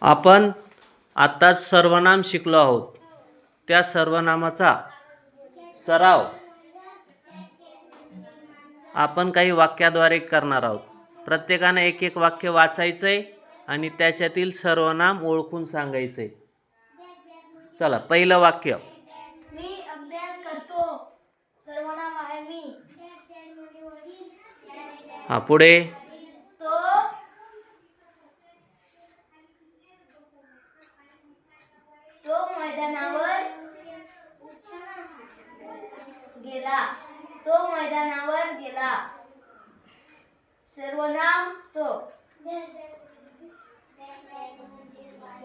आपण आत्ताच सर्वनाम शिकलो आहोत. त्या सर्वनामाचा सराव आपण काही वाक्याद्वारे करणार आहोत. प्रत्येकाने एक एक वाक्य वाचायचंय आणि त्याच्यातील सर्वनाम ओळखून सांगायचंय. चला, पहिलं वाक्य. मी अभ्यास करतो. सर्वनाम आहे मी. हा, पुढे. तो मैदानावर गेला. तो मैदानावर गेला. सर्वनाम तो.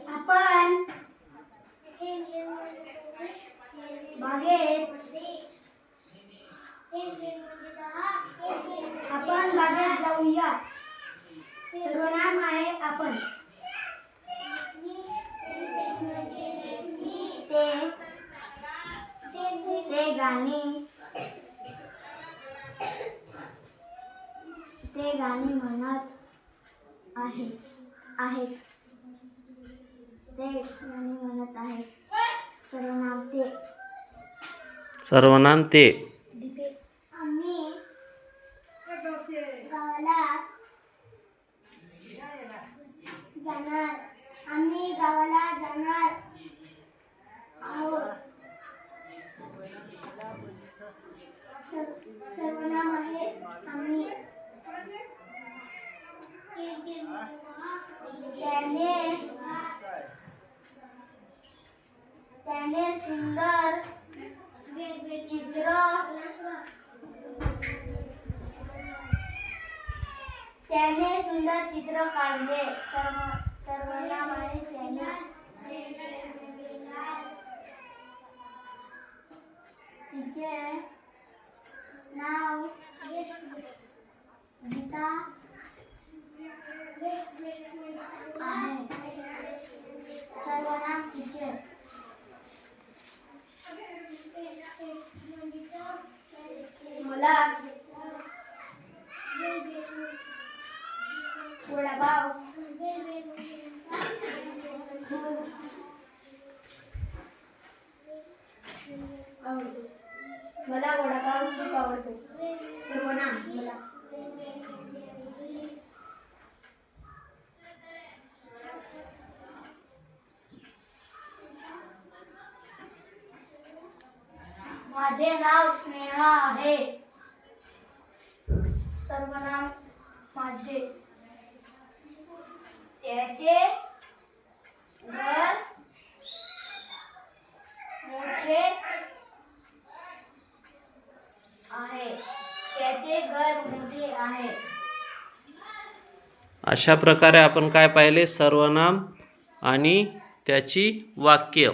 आपण बागेत जाऊया. सर्वनाम आहे आपण. ते गाणी म्हणत आहेत. सर्वनाम ते. आम्ही गावाला जाणार आहोत. सर्वनाम आहे आम्ही. त्याने सुंदर चित्र काढले. सर्वनाम आहे त्याने. तिचे नाव गीता आहे. सर्वनाम तिचे. मला वडापाव खूप आवडतो. सर्वनाम मला. माझे नाव स्नेहा आहे. सर्वनाम माझे. त्याचे घर मोठे आहे. अशा प्रकारे आपण काय पाहिले? सर्वनाम आणि त्याची वाक्य.